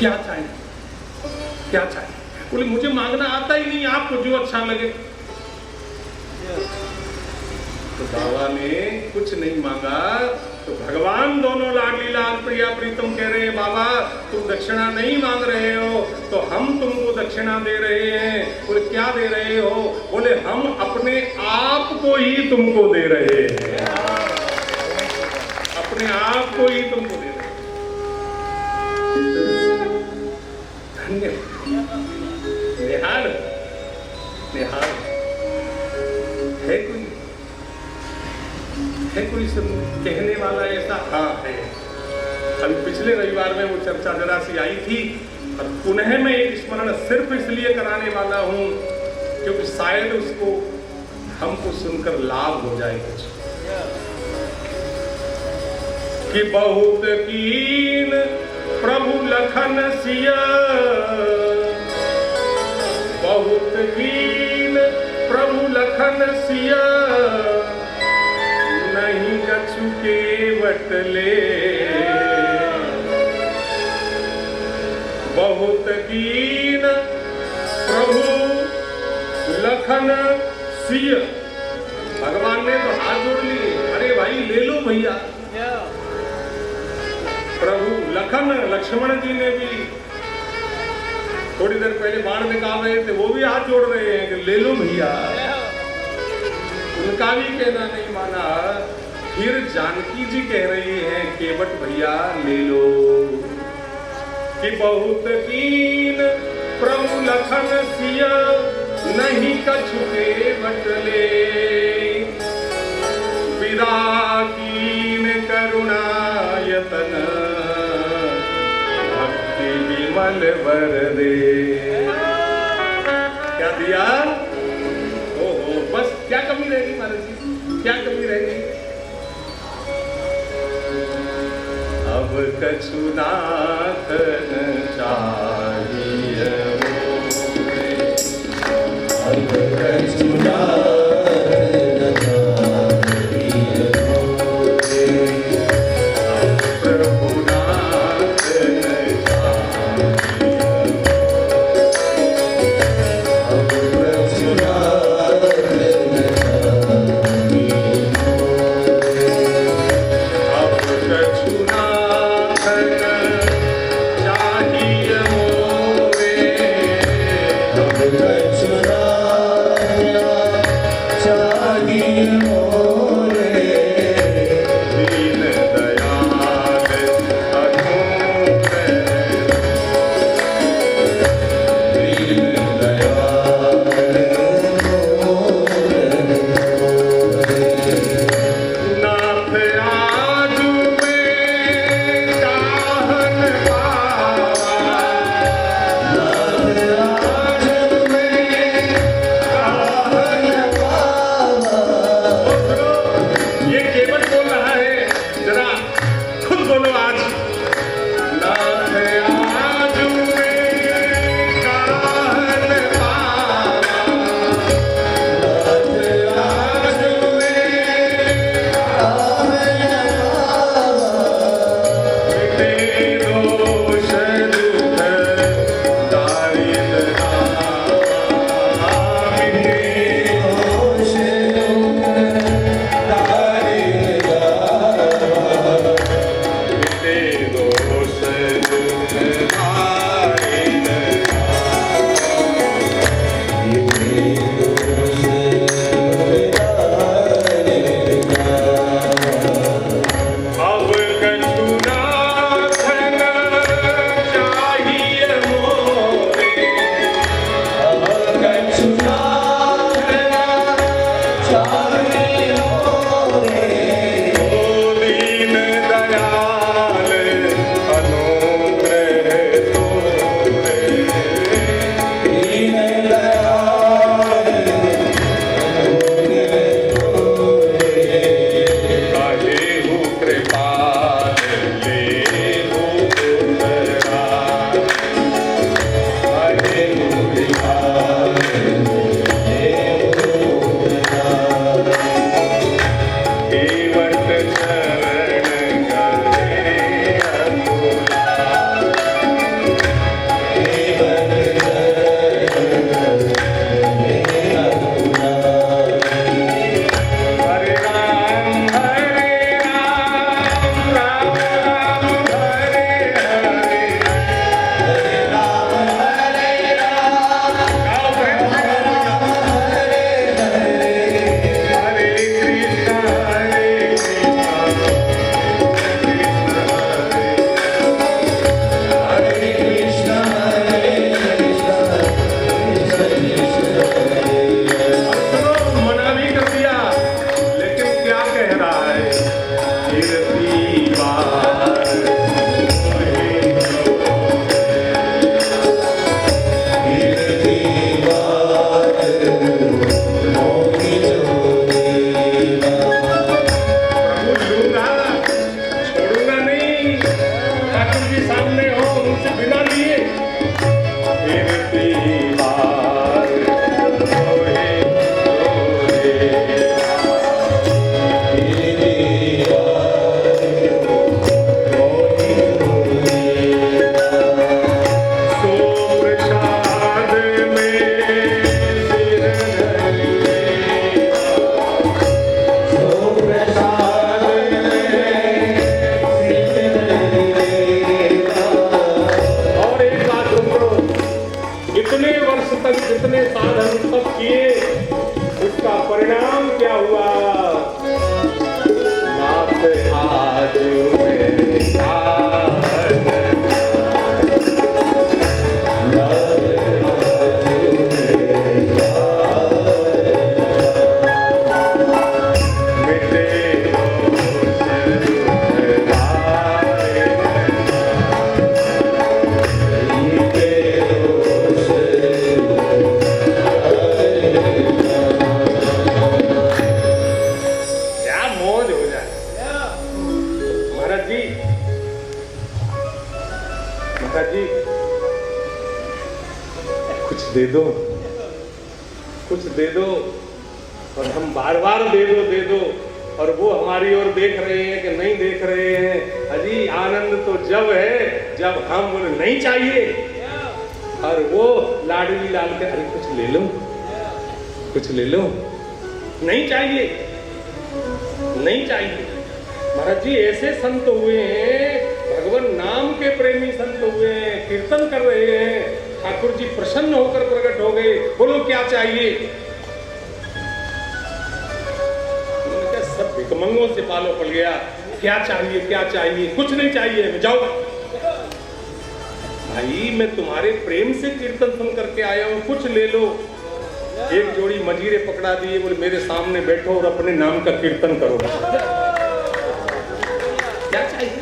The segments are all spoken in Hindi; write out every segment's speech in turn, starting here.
क्या चाहिए, क्या चाहिए? बोले मुझे मांगना आता ही नहीं, आपको जो अच्छा लगे। तो बाबा ने कुछ नहीं मांगा। तो भगवान दोनों लाडली लाल प्रिया प्रीतम कह रहे हैं, बाबा तुम दक्षिणा नहीं मांग रहे हो तो हम तुमको दक्षिणा दे रहे हैं। बोले क्या दे रहे हो? बोले हम अपने आप को ही तुमको दे रहे हैं, अपने आप को ही तुमको दे रहे हैं। धन्यवाद। निहाल निहाल है कोई सब कहने वाला ऐसा? हाँ है। अभी पिछले रविवार में वो चर्चा जरा सी आई थी और पुनः मैं एक स्मरण सिर्फ इसलिए कराने वाला हूँ क्योंकि शायद उसको हमको सुनकर लाभ हो जाए कुछ। कि बहुत कीन प्रभु लखन सिया, बहुत कीन प्रभु लखन सिया, नहीं कछु केवट ले। बहुत कीन प्रभु लखन सिय। भगवान ने तो हाथ जोड़ लिए, अरे भाई ले लो भैया। प्रभु लखन लक्ष्मण जी ने भी थोड़ी देर पहले बाण निकाल रहे थे, वो भी हाथ जोड़ रहे हैं कि ले लो भैया। उनका भी कहना नहीं माना। फिर जानकी जी कह रही हैं केवट भैया ले लो। कि बहुत कीन प्रभु लखन सिया, नहीं कछु केवट ले। विराकीन करुणायतन, भक्ति विमल वर दे। क्या दिया? ओहो, बस क्या कमी रहेगी महाराज जी, क्या कमी रहेगी? अब कछु नाथन चाहिए, अब कछु नाथन चाहिए, अब प्रभु नाथन चाहिए, अब प्रभु महाराज जी कुछ दे दो, कुछ दे दो। और हम बार बार दे दो, और वो हमारी ओर देख रहे हैं कि नहीं देख रहे हैं। अजी आनंद तो जब है जब हम बोले नहीं चाहिए, और वो लाडली लाल के अरे कुछ ले लो, कुछ ले लो, नहीं चाहिए, नहीं चाहिए। महाराज जी ऐसे संत हुए हैं, भगवान नाम के प्रेमी संत हुए हैं, कीर्तन कर रहे हैं, ठाकुर जी प्रसन्न होकर प्रकट हो गए। बोलो क्या चाहिए? सब भिकमंगों से पालो पड़ गया। क्या चाहिए, क्या चाहिए? कुछ नहीं चाहिए, जाओ। भाई मैं तुम्हारे प्रेम से कीर्तन सुन करके आया हूं, कुछ ले लो। एक जोड़ी मजीरे पकड़ा दिए, बोले मेरे सामने बैठो और अपने नाम का कीर्तन करो। क्या चाहिए?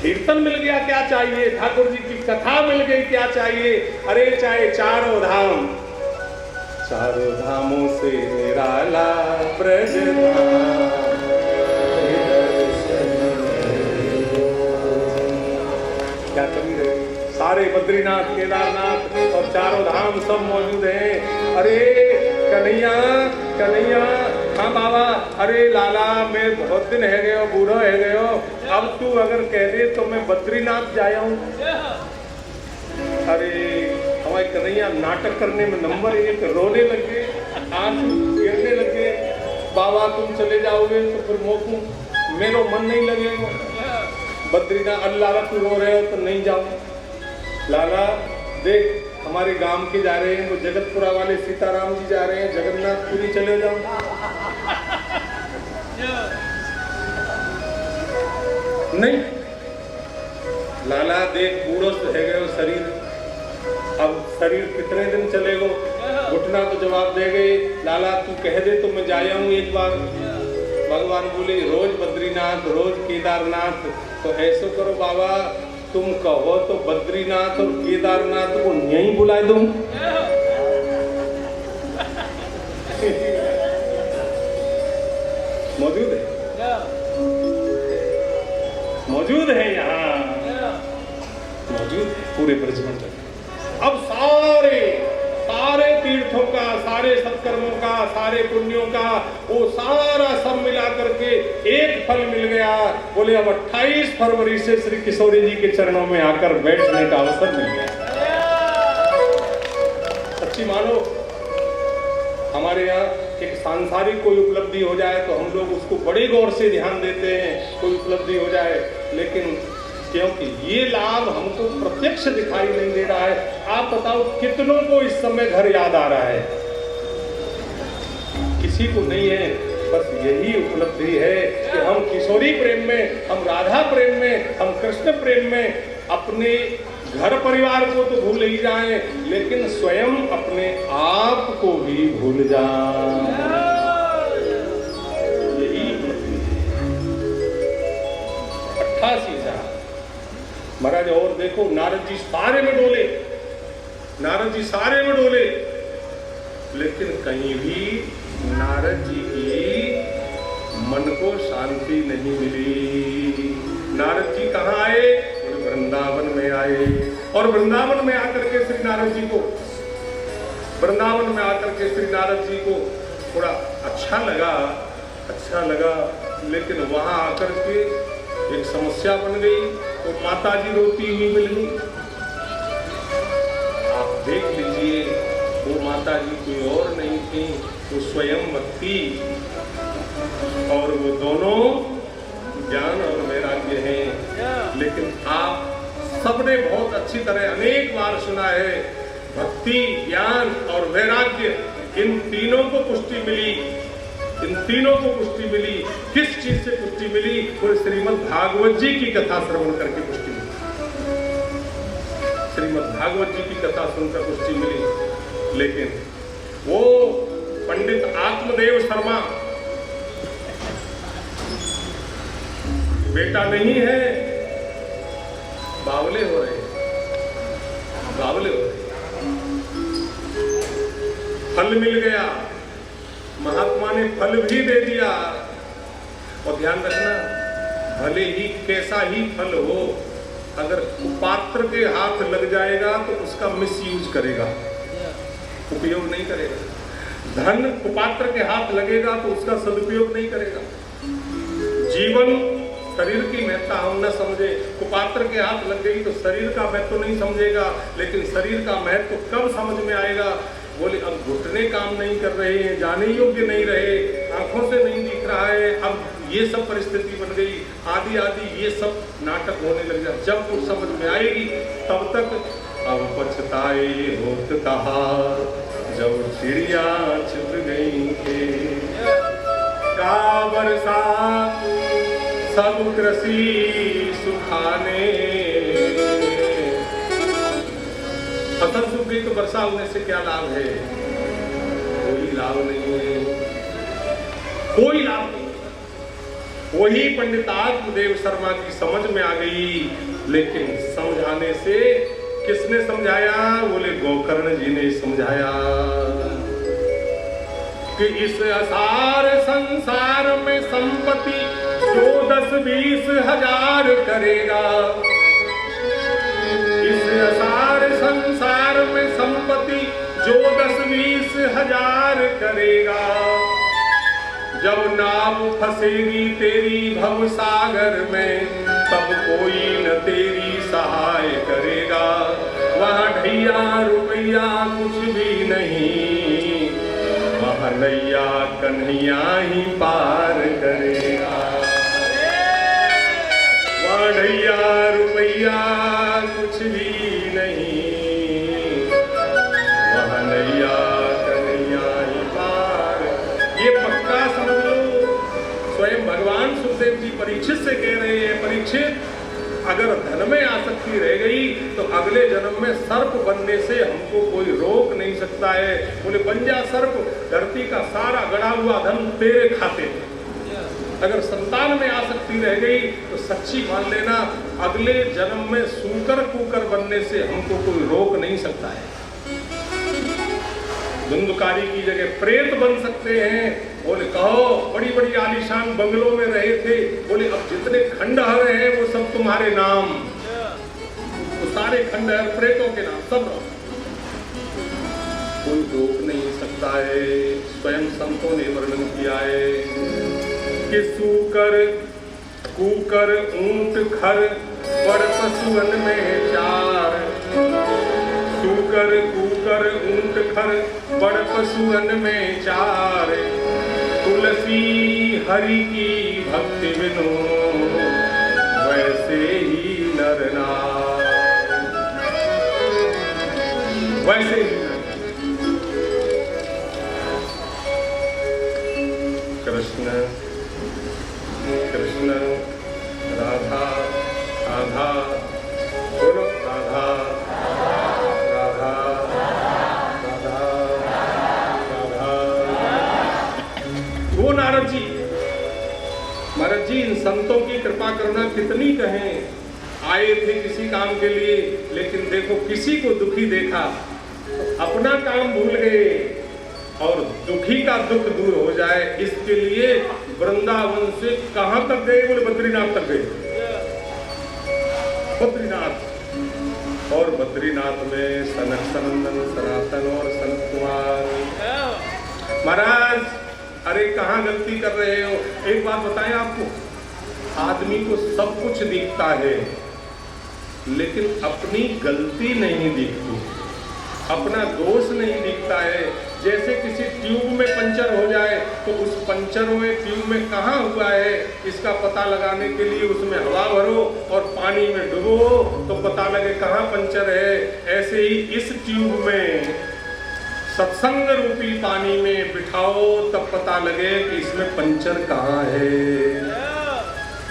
कीर्तन मिल गया, क्या चाहिए? ठाकुर जी की कथा मिल गई, क्या चाहिए? अरे चाहे चारों धाम, चारों धामों से निराला ब्रज धाम, क्या कमी रही? सारे बद्रीनाथ, केदारनाथ और चारों धाम सब मौजूद हैं। अरे कन्हैया, कन्हैया, हाँ बाबा, अरे लाला मैं बहुत दिन है गए हो, बूढ़ा है गए हो, अब तू अगर कह दे तो मैं बद्रीनाथ जाया हूँ। अरे हमारे कन्हैया नाटक करने में नंबर 1, रोने लगे, आंसू गिरने लगे। बाबा तुम चले जाओगे तो फिर मोकू मेरा मन नहीं लगेगा। बद्रीनाथ, अल्लाह तू रो रहे हो तो नहीं जाओ। लाला देख हमारे गांव के जा रहे हैं, वो जगतपुरा वाले सीताराम जी जा रहे हैं, जगन्नाथपुरी चले जाओ। नहीं लाला देख बूढ़ो है गए शरीर, अब शरीर कितने दिन चलेगो? घुटना तो जवाब दे गए। लाला तू कह दे तो मैं जाया हूँ एक बार। भगवान बोले रोज बद्रीनाथ, रोज केदारनाथ, तो ऐसो करो बाबा तुम कहो तो बद्रीनाथ और केदारनाथ को यहीं बुला दूं। मौजूद है, मौजूद है, यहाँ मौजूद पूरे ब्रजमंडल। अब सारे सारे तीर्थों का, सारे सत्कर्मों का, सारे पुण्यों का वो सारा सब मिला करके एक फल मिल गया। बोले अब 28 फरवरी से श्री किशोरी जी के चरणों में आकर बैठने का अवसर मिल गया। सच्ची मानो हमारे यहाँ एक सांसारिक कोई उपलब्धि हो जाए तो हम लोग उसको बड़े गौर से ध्यान देते हैं, कोई उपलब्धि हो जाए, लेकिन क्योंकि ये लाभ हमको प्रत्यक्ष दिखाई नहीं दे रहा है। आप बताओ कितनों को इस समय घर याद आ रहा है? किसी को नहीं है। बस यही उपलब्धि है कि हम किशोरी प्रेम में, हम राधा प्रेम में, हम कृष्ण प्रेम में अपने घर परिवार को तो भूल ही जाएं, लेकिन स्वयं अपने आप को भी भूल जाएं। यही 88,000 महाराज। और देखो नारद जी सारे में डोले, नारद जी सारे में डोले, लेकिन कहीं भी नारद जी की मन को शांति नहीं मिली। नारद जी कहाँ आए? वृंदावन में आए, और वृंदावन में आकर के श्री नारद जी को, वृंदावन में आकर के श्री नारद जी को थोड़ा अच्छा लगा, अच्छा लगा, लेकिन वहां आकर के एक समस्या बन गई। तो माता जी रोती हुई मिल गई। आप देख लीजिए वो माता जी कोई और नहीं थी, वो स्वयं भक्ति, और वो दोनों ज्ञान और वैराग्य हैं। लेकिन आप सबने बहुत अच्छी तरह अनेक बार सुना है, भक्ति, ज्ञान और वैराग्य, इन तीनों को पुष्टि मिली, इन तीनों को पुष्टि मिली। किस चीज से पुष्टि मिली? वो श्रीमद् भागवत जी की कथा श्रवण करके पुष्टि मिली। श्रीमद् भागवत जी की कथा सुनकर पुष्टि मिली। लेकिन वो पंडित आत्मदेव शर्मा बेटा नहीं है, बावले हो रहे, बावले हो रहे। फल मिल गया, महात्मा ने फल भी दे दिया। और ध्यान रखना, भले ही कैसा ही फल हो, अगर कुपात्र के हाथ लग जाएगा तो उसका मिसयूज करेगा, उपयोग नहीं करेगा। धन कुपात्र के हाथ लगेगा तो उसका सदुपयोग नहीं करेगा। जीवन, शरीर की महत्ता हम न समझे, कुपात्र के हाथ लग गई तो शरीर का महत्व नहीं समझेगा, लेकिन शरीर का महत्व कब समझ में आएगा? बोले अब घुटने काम नहीं कर रहे हैं, जाने योग्य नहीं रहे, आंखों से नहीं दिख रहा है, अब ये सब परिस्थिति बन गई, आदि आदि ये सब नाटक होने लग जाए। जब वो समझ में आएगी तब तक अब पछताए होत कहा जब चिड़िया चुग गई थे, का वर्षा सब कृषि सुखाने। फसल सूख गई तो वर्षा होने से क्या लाभ है? कोई लाभ नहीं है, कोई लाभ नहीं। वही पंडितात्मदेव शर्मा की समझ में आ गई, लेकिन समझाने से किसने समझाया? बोले गोकर्ण जी ने समझाया कि इस असार संसार में संपत्ति जो 10-20 हजार करेगा, इस असार संसार में संपत्ति जो 10-20 हजार करेगा, जब नाव फंसेगी तेरी भव सागर में तब कोई न तेरी सहाय करेगा। वहाँ ढैया रुपया कुछ भी नहीं, वहाँ नैया कन्हैया ही पार करेगा। वहाँ ढैया रुपया कुछ भी नहीं, वहाँ नैया कन्हैया ही पार। ये पक्का समझ लो। स्वयं भगवान सुखदेव जी परीक्षित से कह रहे हैं, परीक्षित अगर धन में आसक्ति रह गई तो अगले जन्म में सर्प बनने से हमको कोई रोक नहीं सकता है। बोले बन जा सर्प, धरती का सारा गड़ा हुआ धन तेरे खाते। अगर संतान में आसक्ति रह गई तो सच्ची मान लेना अगले जन्म में सूकर कुकर बनने से हमको कोई रोक नहीं सकता है। धुंधकारी की जगह प्रेत बन सकते हैं। बोले कहो बड़ी बड़ी आलीशान बंगलों में रहे थे, बोले अब जितने खंडहर हैं वो सब तुम्हारे नाम, वो सारे खंडहर प्रेतों के नाम सब कोई रोक नहीं सकता है। स्वयं संतों ने वर्णन किया है कि सूकर कुकर ऊंट खर बड़ पशुअन में चार, सूकर कुकर ऊंट खर बड़ पशुअन में चार, तुलसी हरि की भक्ति बिनु वैसे ही नर नार, वैसे ही कृष्ण कृष्ण राधा राधा बोलो राधा राधा राधा राधा। वो नारद जी, महाराज जी इन संतों की कृपा करुणा कितनी कहें। आए थे किसी काम के लिए, लेकिन देखो किसी को दुखी देखा अपना काम भूल गए, और दुखी का दुख दूर हो जाए इसके लिए वृंदावन से कहां तक गए? बोले बद्रीनाथ तक गए। बद्रीनाथ, और बद्रीनाथ में सनक सनंदन सनातन और सनत कुमार। महाराज अरे कहाँ गलती कर रहे हो? एक बात बताएं आपको, आदमी को सब कुछ दिखता है लेकिन अपनी गलती नहीं दिखती, अपना दोष नहीं दिखता है। जैसे किसी ट्यूब में पंचर हो जाए तो उस पंचर हुए ट्यूब में कहाँ हुआ है इसका पता लगाने के लिए उसमें हवा भरो और पानी में डुबो तो पता लगे कहाँ पंचर है। ऐसे ही इस ट्यूब में सत्संग रूपी पानी में बिठाओ तब पता लगे कि इसमें पंचर कहाँ है।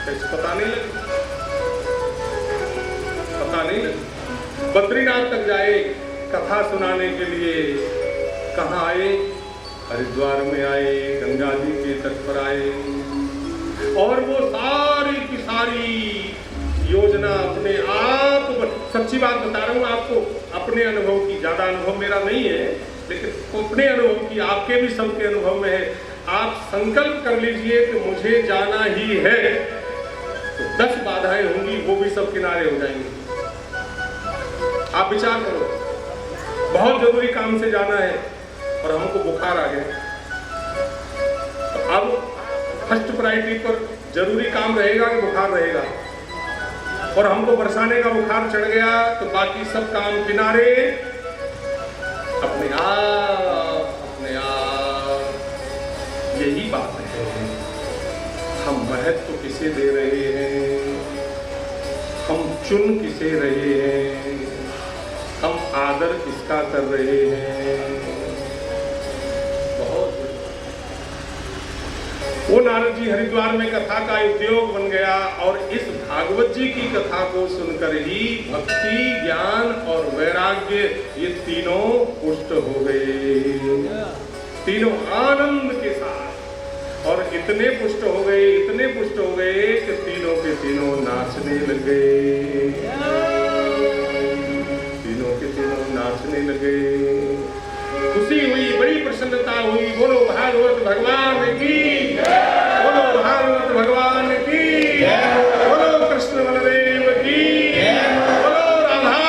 पता नहीं लगे, पता नहीं लगे। बद्रीनाथ तक जाए कथा सुनाने के लिए, कहाँ आए? हरिद्वार में आए, गंगा जी के तट पर आए, और वो सारी की सारी योजना अपने आप, सच्ची बात बता रहा हूँ आपको, अपने अनुभव की, ज्यादा अनुभव मेरा नहीं है लेकिन अपने अनुभव की, आपके भी सबके अनुभव में है। आप संकल्प कर लीजिए कि मुझे जाना ही है तो 10 बाधाएं होंगी वो भी सब किनारे हो जाएंगी। आप विचार करो, बहुत जरूरी काम से जाना है और हमको बुखार आ गया, तो अब फर्स्ट प्रायोरिटी पर जरूरी काम रहेगा कि बुखार रहेगा? और हमको बरसाने का बुखार चढ़ गया तो बाकी सब काम किनारे, अपने आप। यही बात है, हम महत्व किसे दे रहे हैं, हम चुन किसे रहे हैं, हम आदर किसका कर रहे हैं। बहुत वो नारद जी हरिद्वार में कथा का उद्योग बन गया और इस भागवत जी की कथा को सुनकर ही भक्ति, ज्ञान और वैराग्य ये तीनों पुष्ट हो गए, तीनों आनंद के साथ। और इतने पुष्ट हो गए कि तीनों के तीनों नाचने लगे, नाचने लगे। खुशी हुई, बड़ी प्रसन्नता हुई। बोलो भागवत भगवान की, बोलो भागवत भगवान की, बोलो कृष्ण बलदेव की, बोलो राधा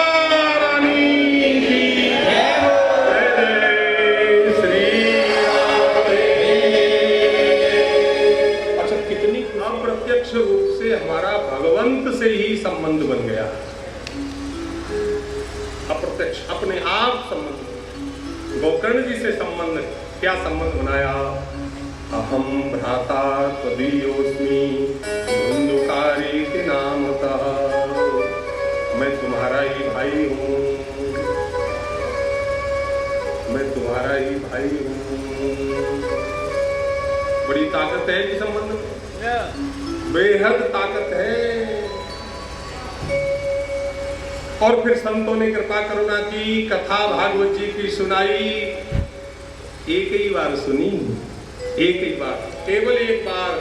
रानी की, जय जय श्री राधे। अच्छा, कितनी अप्रत्यक्ष रूप से हमारा भगवंत से ही संबंध बन गया, अप्रत्यक्ष अपने आप संबंध। गोकर्ण जी से संबंध, क्या संबंध बनाया? अहम भ्राता त्वदीयोऽस्मि धुंधुकारीति नामतः, मैं तुम्हारा ही भाई हूँ, मैं तुम्हारा ही भाई हूँ। बड़ी ताकत है कि संबंध में, बेहद ताकत है। और फिर संतों ने कृपा करुणा की, कथा भागवत जी की सुनाई। एक ही बार सुनी, एक ही बार, केवल एक बार,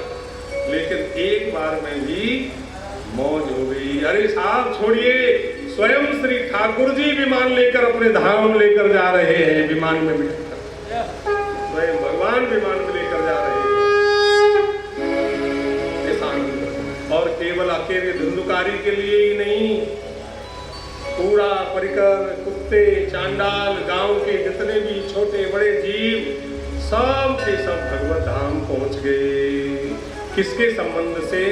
लेकिन एक बार में भी मौज हो गई। अरे साहब छोड़िए, स्वयं श्री ठाकुर जी विमान लेकर अपने धाम लेकर जा रहे हैं, विमान में बिठाकर, स्वयं भगवान विमान में लेकर जा रहे हैं। और केवल अकेले धुंधुकारी के लिए ही नहीं, पूरा परिकर, कुत्ते, चांडाल, गांव के जितने भी छोटे बड़े जीव, सब के सब भगवत धाम पहुंच गए। किसके संबंध से?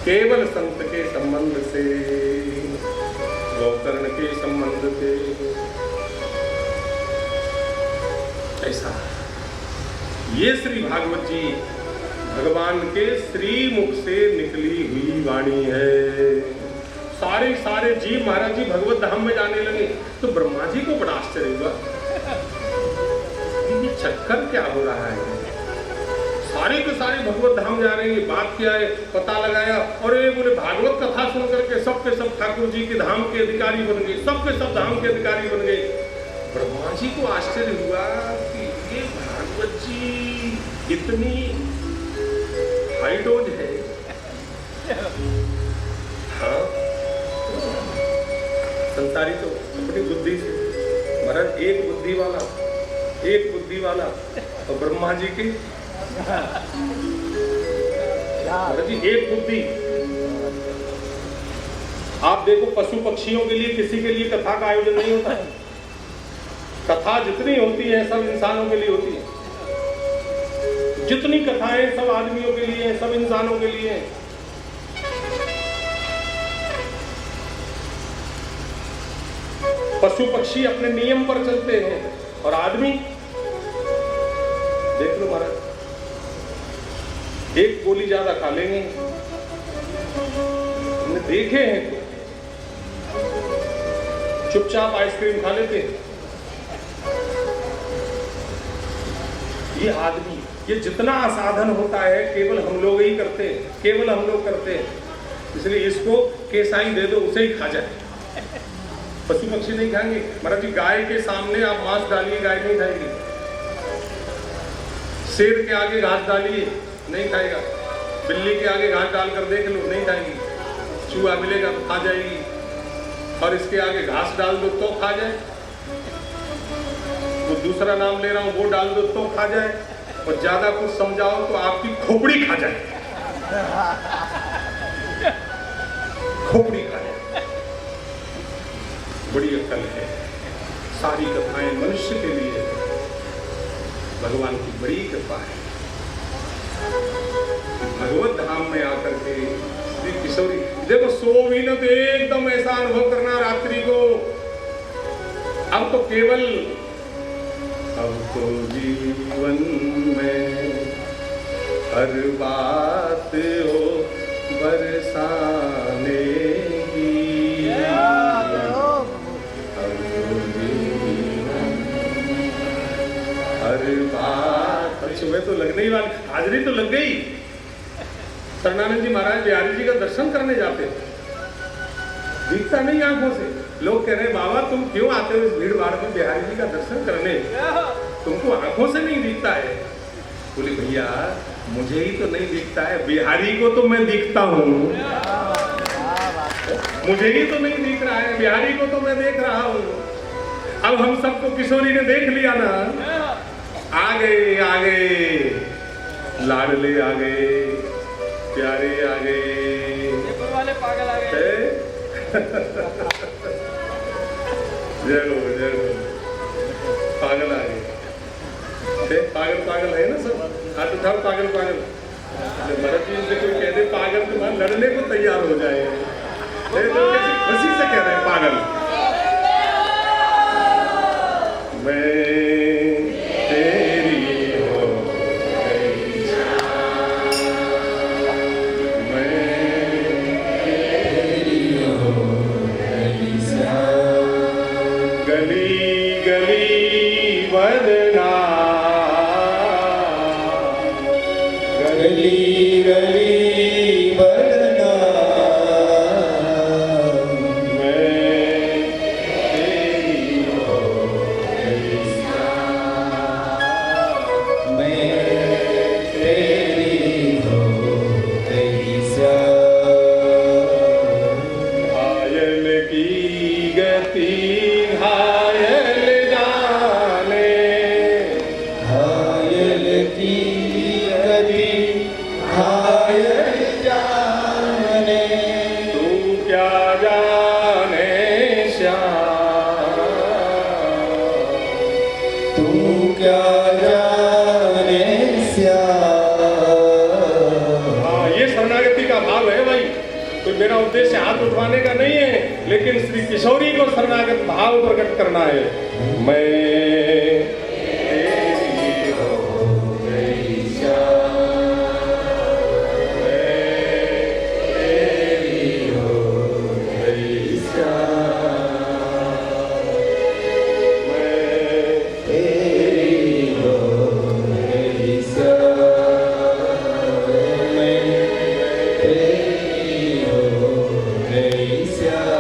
केवल संत के संबंध से, गोकर्ण के संबंध से। ऐसा ये श्री भागवत जी भगवान के श्री मुख से निकली हुई वाणी है। सारे जीव महाराज जी भगवत धाम में जाने लगे तो ब्रह्मा जी को बड़ा आश्चर्य हुआ, ये चक्कर क्या हो रहा है? सारे के सारे भगवत धाम जा रहे हैं, बात क्या है पता लगाया, और ये बोले भागवत कथा सुन करके सब के सब ठाकुर जी के धाम के अधिकारी बन गए, सब के सब धाम के अधिकारी बन गए। ब्रह्मा जी को आश्चर्य हुआ कि ये भागवत जी इतनी हाई डोज है। हाँ, संसारी तो अपनी बुद्धि से, महाराज एक बुद्धि वाला और ब्रह्मा जी की महाराज जी एक बुद्धि। आप देखो पशु पक्षियों के लिए, किसी के लिए कथा का आयोजन नहीं होता है। कथा जितनी होती है सब इंसानों के लिए होती है, जितनी कथाएं सब आदमियों के लिए हैं, सब इंसानों के लिए हैं। पशु पक्षी अपने नियम पर चलते हैं और आदमी देख लो महाराज, एक गोली ज्यादा खा लेंगे, हमने देखे हैं तो चुपचाप आइसक्रीम खा लेते हैं। ये आदमी, ये जितना असाधन होता है केवल हम लोग ही करते हैं, केवल हम लोग करते हैं। इसलिए इसको केसाई दे दो, उसे ही खा जाए। पशु पक्षी नहीं खाएंगे महाराज जी। गाय के सामने आप मांस डालिए, गाय नहीं खाएगी। शेर के आगे घास डालिए, नहीं खाएगा। बिल्ली के आगे घास डालकर देख लो, नहीं खाएगी। चूहा मिलेगा तो खा जाएगी, और इसके आगे घास डाल दो तो खा जाए। वो दूसरा नाम ले रहा हूं, वो डाल दो तो खा जाए, और ज्यादा कुछ समझाओ तो आपकी खोपड़ी खा जाए, खोपड़ी खा जाए। कल है। सारी कथाएं मनुष्य के लिए है। भगवान की बड़ी कृपा है कि भगवत धाम में आकर के श्री किशोरी देखो सो भी न तो एकदम ऐसा अनुभव करना रात्रि को। अब तो केवल अब तो जीवन में हर बात हो बरसाने की। हर बात सुबह तो लगने ही वाली, हाजरी तो लग गई। शरणानंद जी महाराज बिहारी जी का दर्शन करने जाते थे, दिखता नहीं आंखों से। लोग कह रहे बाबा तुम क्यों आते हो इस भीड़ भाड़ में बिहारी जी का दर्शन करने, तुमको आंखों से नहीं दिखता है। बोले भैया मुझे ही तो नहीं दिखता है, बिहारी को तो मैं दिखता हूँ। मुझे ही तो नहीं दिख रहा है, बिहारी को तो मैं देख रहा हूँ। अब हम सबको किशोरी ने देख लिया ना, आ गए लाडले आ गए, प्यारे आ गए, वाले पागल आ गए। जय पागल आ गए। पागल है ना सब, हाथ उठाओ पागल। भरत जी से कोई कह दे पागल तो वहां लड़ने को तैयार हो जाए। खुशी से कह रहे हैं पागल। मैं तेरी हो गई, मैं तेरी हो गई, गली गली बदना, गली गली बदना, मेरा उद्देश्य हाथ उठवाने का नहीं है, लेकिन श्री किशोरी को शरणागत भाव प्रकट करना है। मैं तेरी हो गई श्याम, मैं तेरी हो गई श्याम, मैं तेरी हो गई श्याम,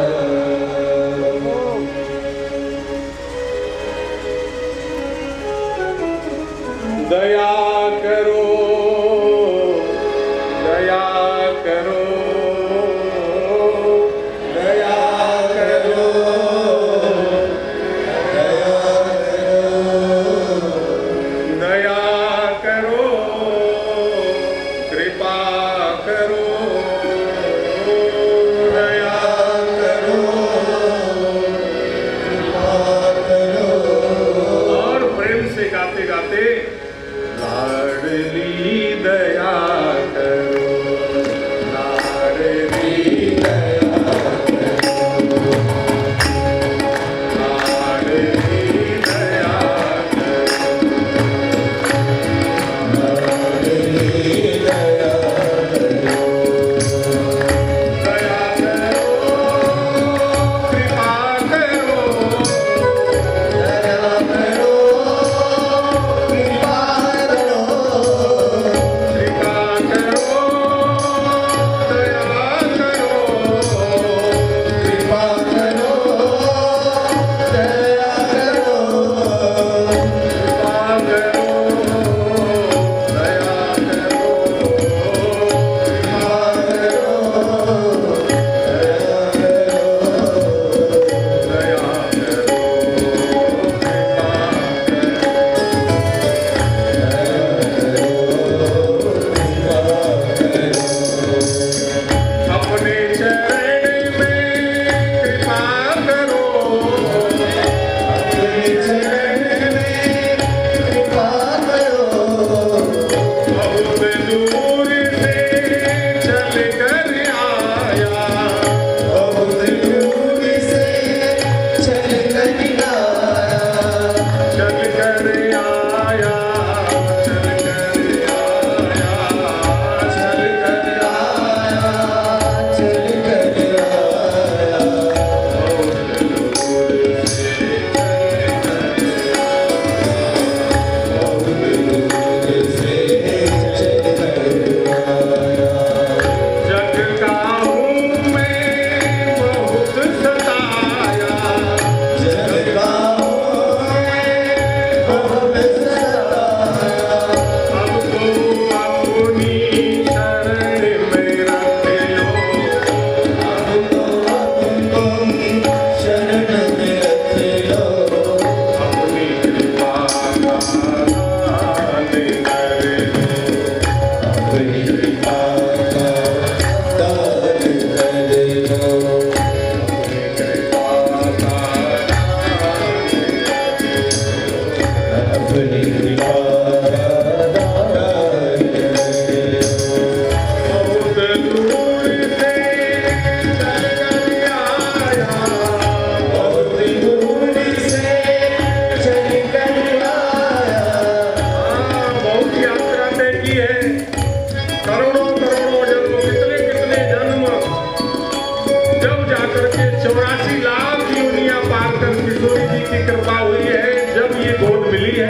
जब जाकर के 84 लाख योनियां पार कर किशोरी जी की कृपा हुई है, जब ये गोद मिली है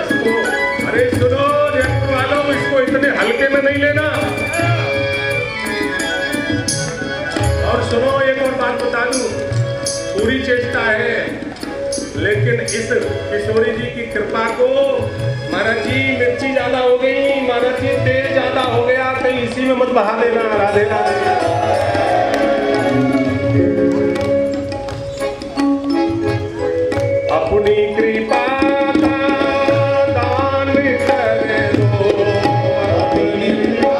इसको, अरे सुनो जयपुर वालों, इसको इतने हल्के में नहीं लेना। और सुनो एक और बात बता दूं, पूरी चेष्टा है, लेकिन इस किशोरी जी की कृपा को, महाराज जी मिर्ची ज्यादा हो गई, महाराज जी तेल ज्यादा हो गया, कहीं इसी में मत बहा देना। राधे राधे। अपनी कृपा का दान कर दो, अपनी कृपा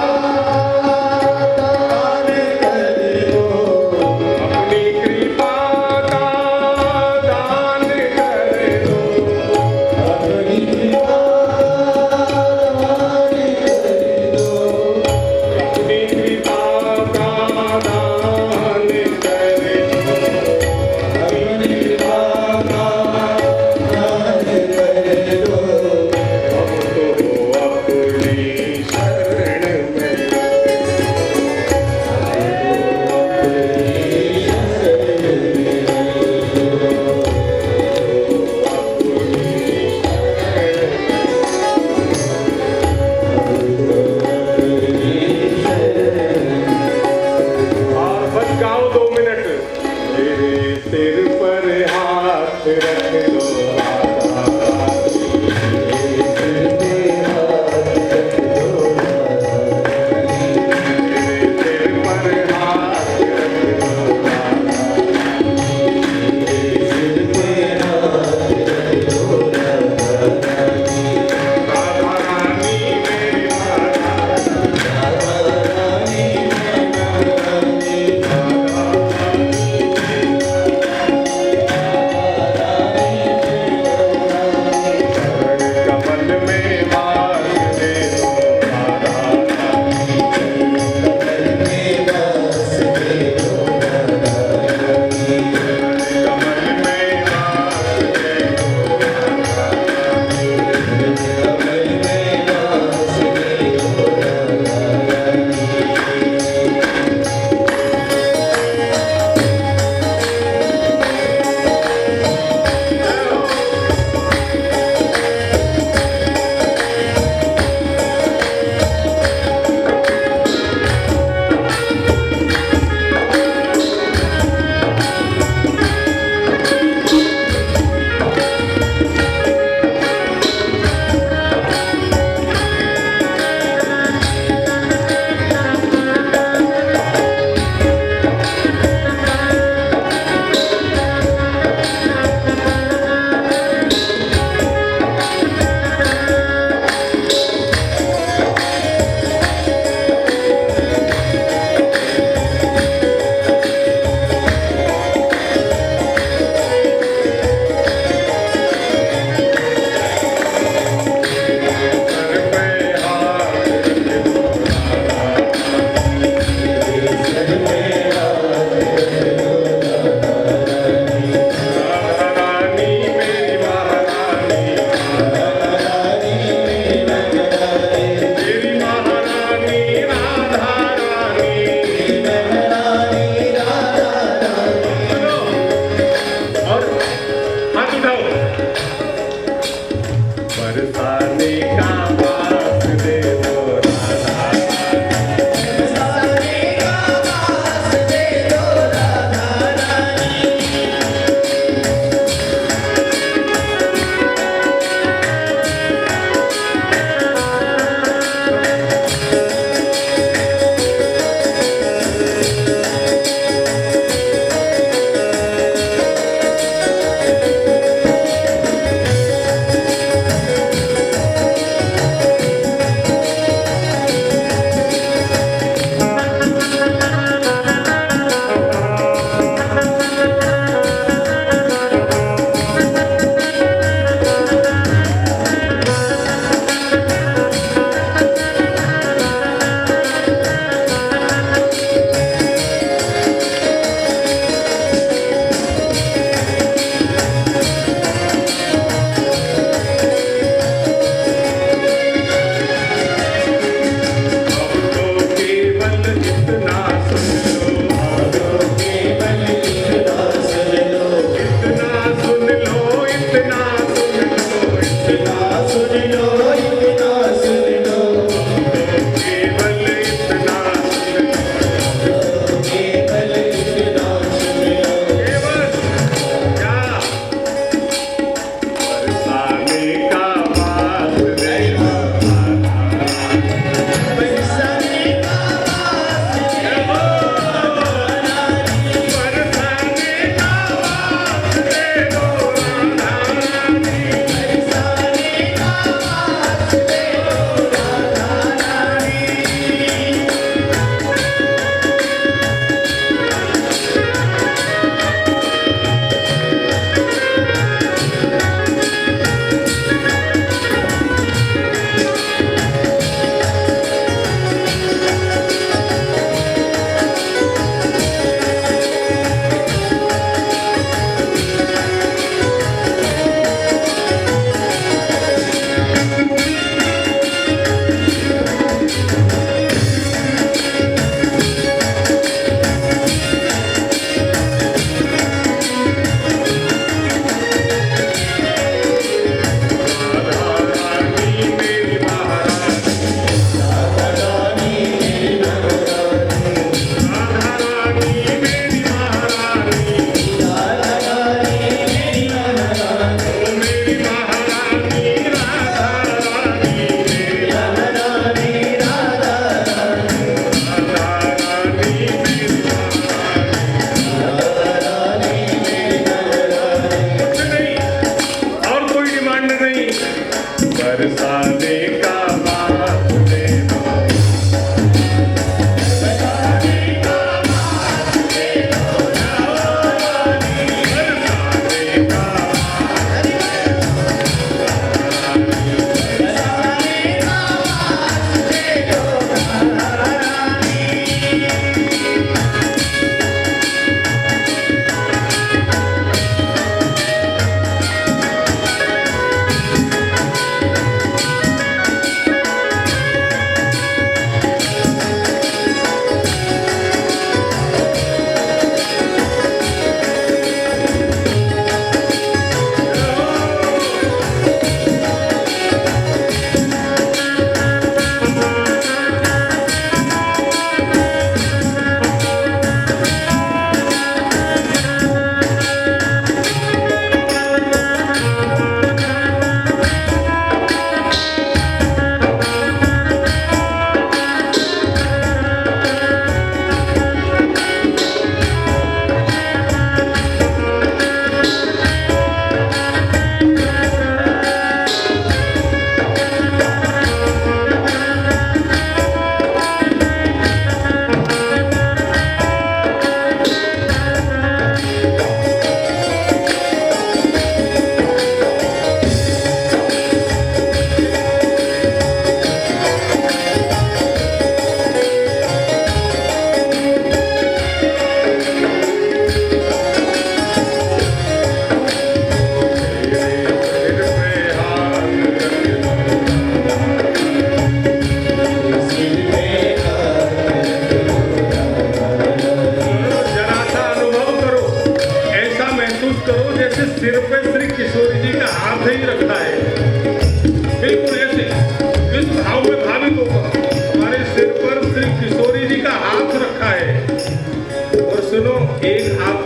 दान कर दो, अपनी कृपा का दान कर दो, अपनी कृपा दान कर दो, अपनी कृपा का दान कर दो, अपनी कृपा का दान कर दो। अब तो अपनी शरण में, और बस गाओ 2 मिनट। मेरे सिर पर हाथ रख दो राधा, मेरे सिर पे हाथ रख दो राधा, मेरे सिर पर हाथ रख दो राधा, मेरे सिर पे हाथ रख दो राधा रानी, मेरी राधा रानी, राधा रानी,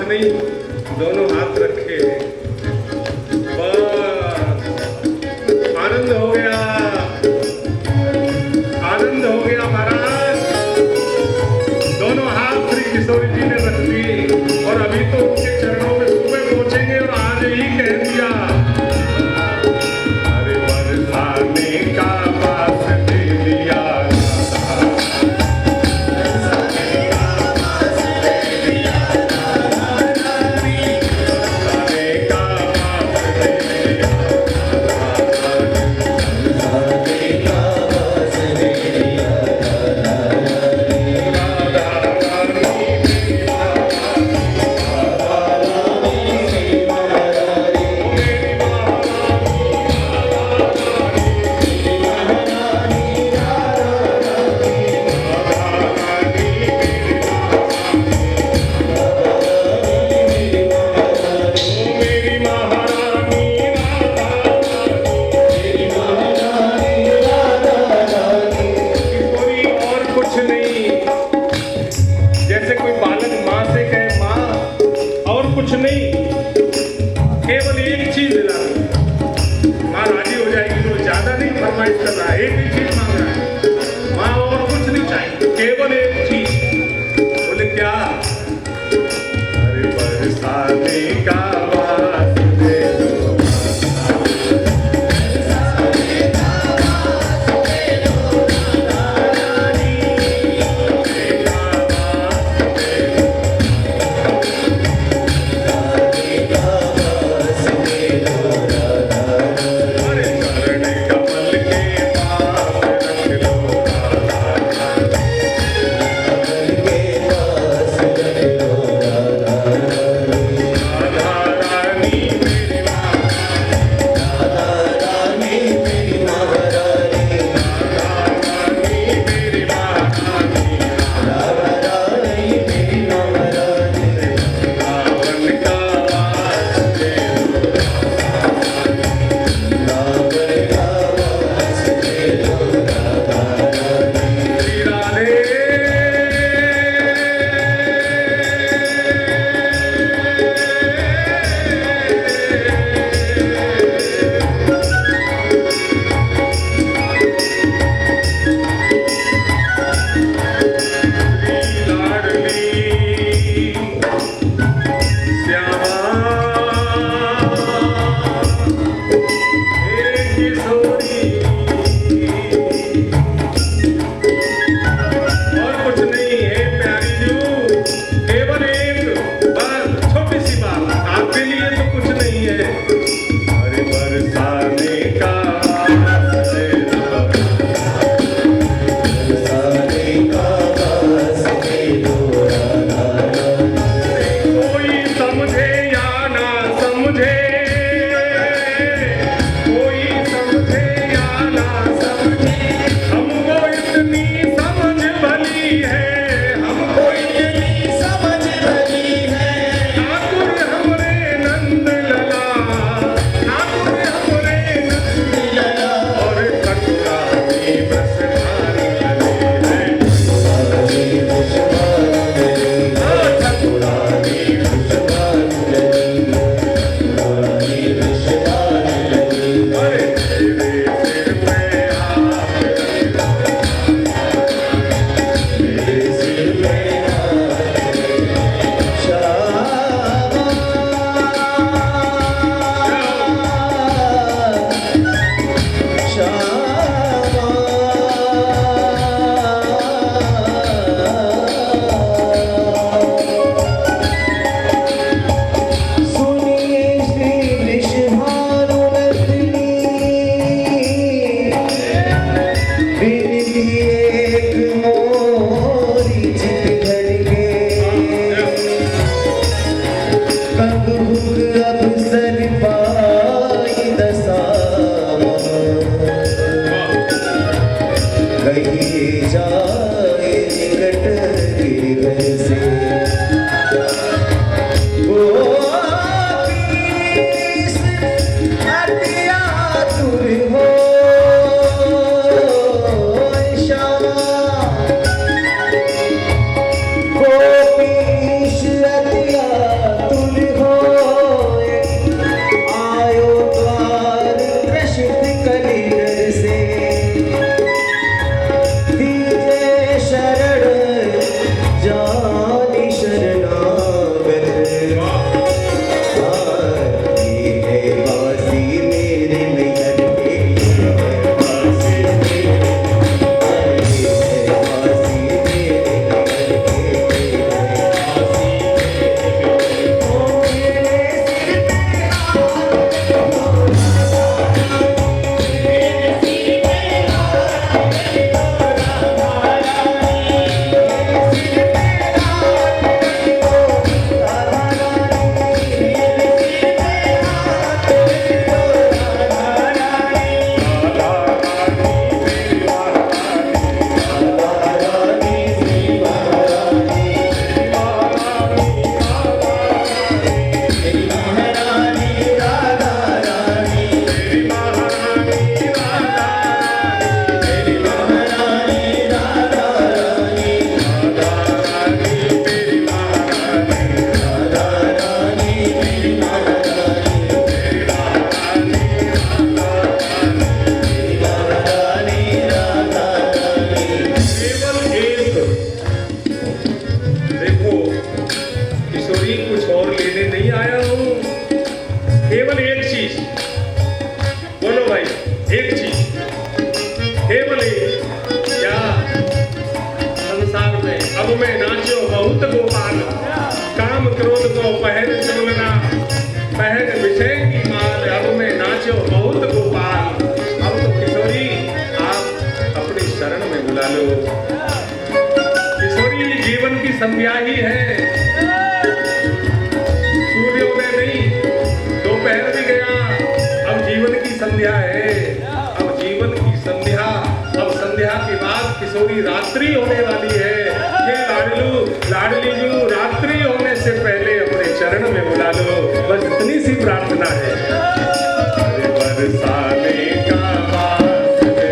नहीं, दोनों हाथ रखे, बस आनंद हो गया, आनंद हो गया महाराज। दोनों हाथ श्री किशोरी जी ने रख दिए और अभी तो उनके चरणों में सुबह पहुंचेंगे और आज ही कह दिया, अरे बरसाने का पास दे दिया, किशोरी कुछ और लेने नहीं आया हूँ, केवल एक चीज, बोलो भाई, एक चीज, केवल एक, क्या? संसार में अब मैं नाचो बहुत गोपाल, काम क्रोध को पहन चुलना, पहन विषय की माल, अब मैं नाचो बहुत गोपाल। अब तो किशोरी आप अपनी शरण में बुला लो। किशोरी जीवन की संध्या ही है, सूर्योदय नहीं, दोपहर भी गया, अब जीवन की संध्या है, अब जीवन की संध्या, अब संध्या के बाद किशोरी रात्रि होने वाली है। ये लाडलू लाडली जू रात्रि होने से पहले अपने चरण में बुला लो, बस इतनी सी प्रार्थना है। बरसाने का बास दे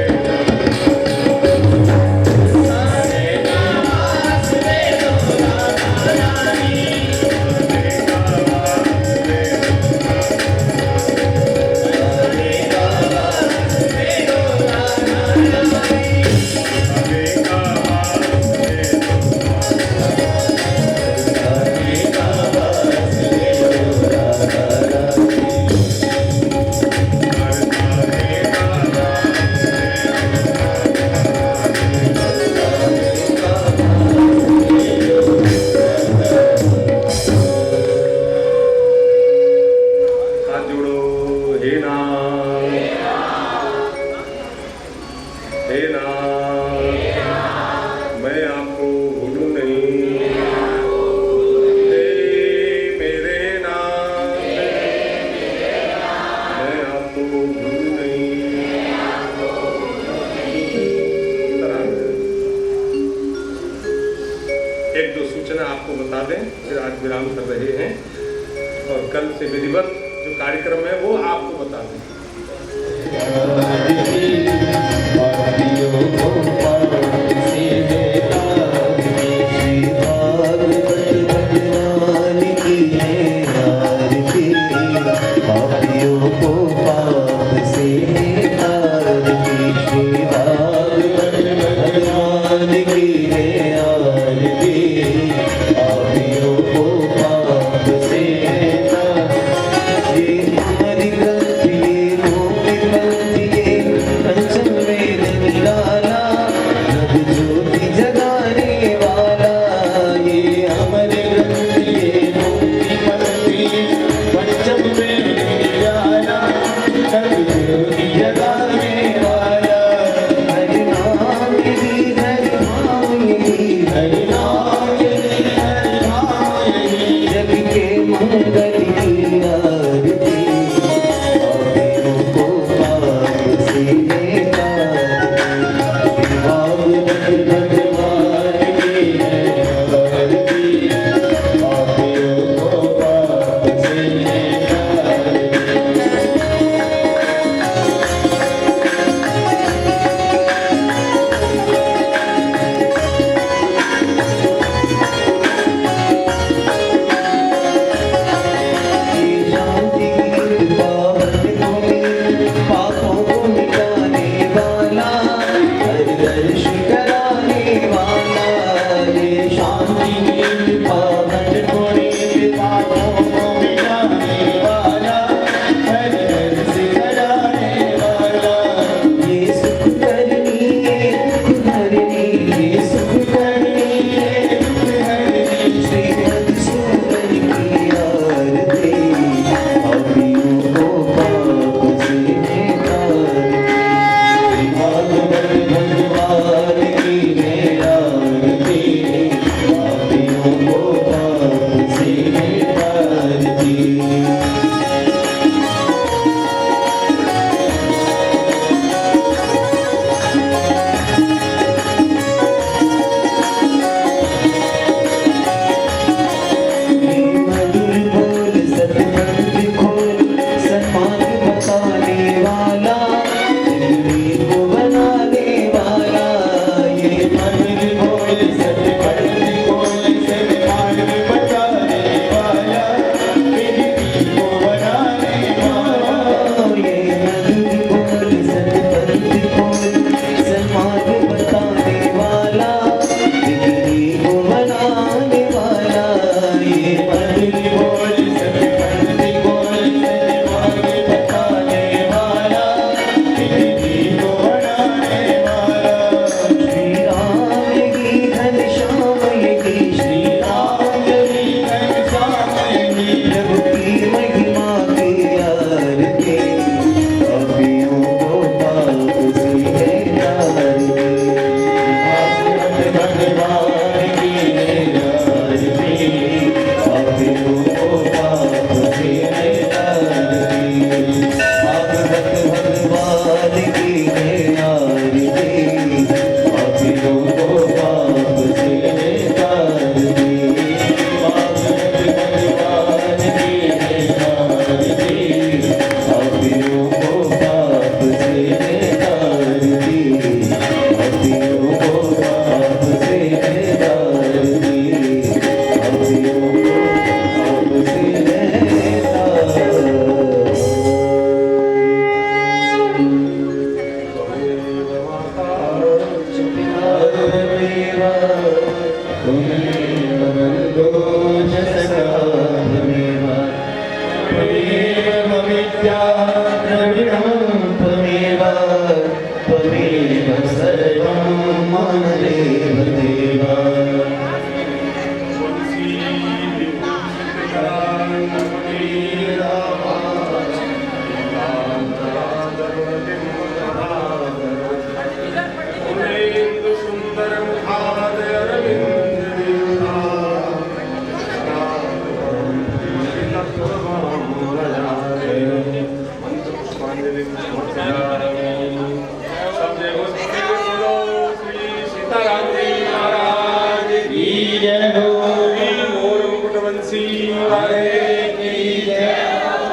तुलसी वाले की जय,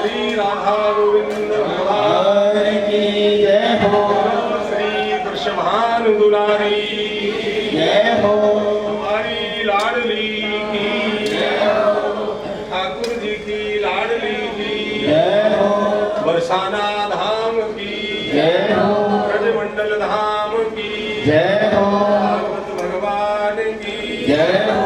श्री राधा गोविंद भगवान की जय हो, श्री वृषभानु दुलारी जय हो, हमारी लाडली की जय हो, ठाकुर जी की लाडली की जय हो, बरसाना धाम की जय हो, ब्रजमंडल धाम की जय हो, भागवत भगवान की जय हो,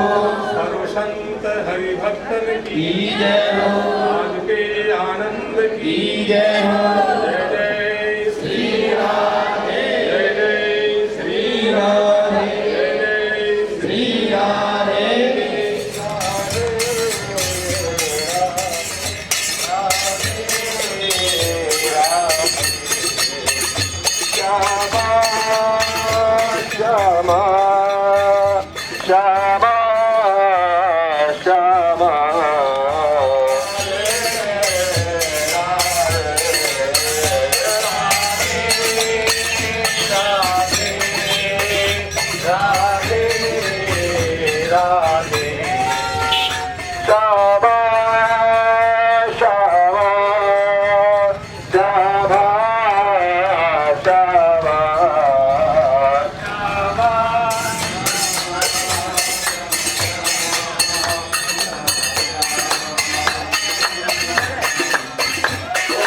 सर्वसंत हरिभक्तन की की जय हो, आज के आनंद की की जय हो, जय जय श्री राधे, जय जय श्री राधे, जय जय श्री राधे, श्यामा श्यामा श्यामा राधे राधे श्यामा श्यामा श्यामा श्यामा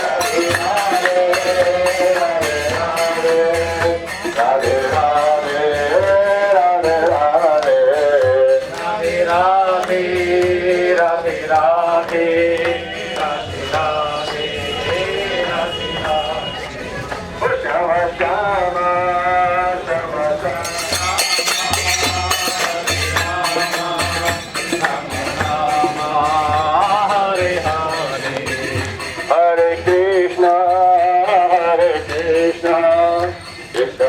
राधे राधे राधे राधे राधे राधे राधे राधे राधे राधे राधे राधे श्यामा श्यामा श्यामा हरे हरे हरे कृष्णा कृष्णा कृष्णा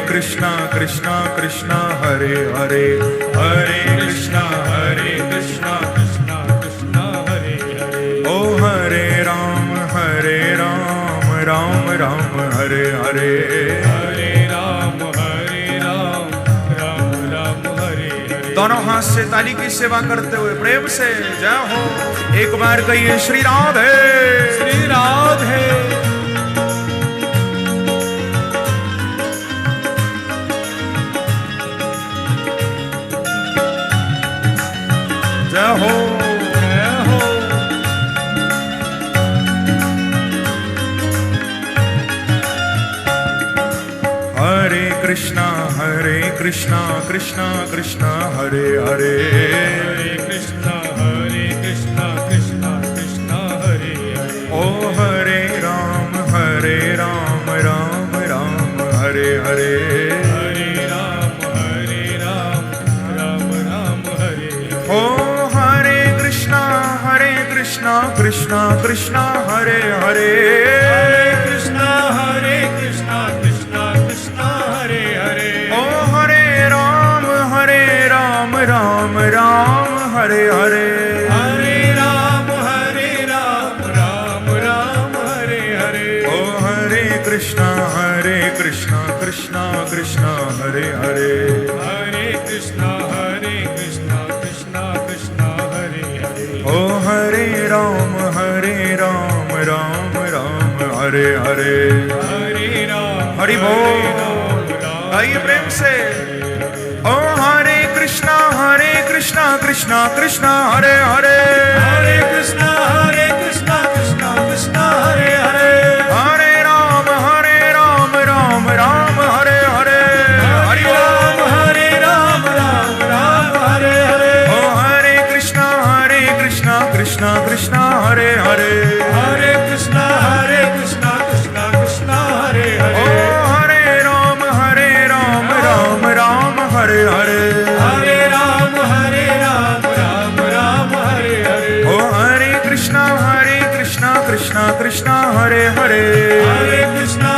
कृष्णा कृष्णा कृष्णा हरे हरे, हरे कृष्णा कृष्णा कृष्णा हरे हरे। ओ हरे राम राम राम हरे हरे, हरे राम राम राम हरे हरे। दोनों हाथ से ताली की सेवा करते हुए प्रेम से जय हो। एक बार कहिए श्री राधे, श्री राधे। जय हो जय हो। हरे कृष्णा कृष्णा कृष्णा हरे हरे, हरे कृष्णा कृष्णा कृष्णा हरे हरे। ओ हरे राम राम राम हरे हरे, हरे राम राम राम हरे हरे। ओ हरे कृष्णा कृष्णा कृष्णा हरे हरे, हरे कृष्णा कृष्णा कृष्णा हरे हरे। ओ हरे राम राम हरे हरे, हरे राम राम हरे हरे। ओ हरे कृष्णा कृष्णा कृष्णा हरे हरे, हरे कृष्णा कृष्णा हरे हरे। ओ हरे राम राम हरे हरे, हरे राम हरि बोल। आइए प्रेम से। ओ हरे कृष्णा कृष्णा कृष्णा हरे हरे, हरे कृष्णा कृष्णा कृष्णा हरे हरे। हरे राम राम हरे हरे, हरि राम राम हरे हरे। ओ हरे कृष्णा कृष्णा कृष्णा हरे हरे, हरे कृष्णा कृष्णा कृष्णा हरे हरे। ओ हरे राम राम हरे हरे, हरे राम राम हरे हरे। ओ हरे कृष्णा कृष्णा कृष्णा हरे हरे, हरे कृष्णा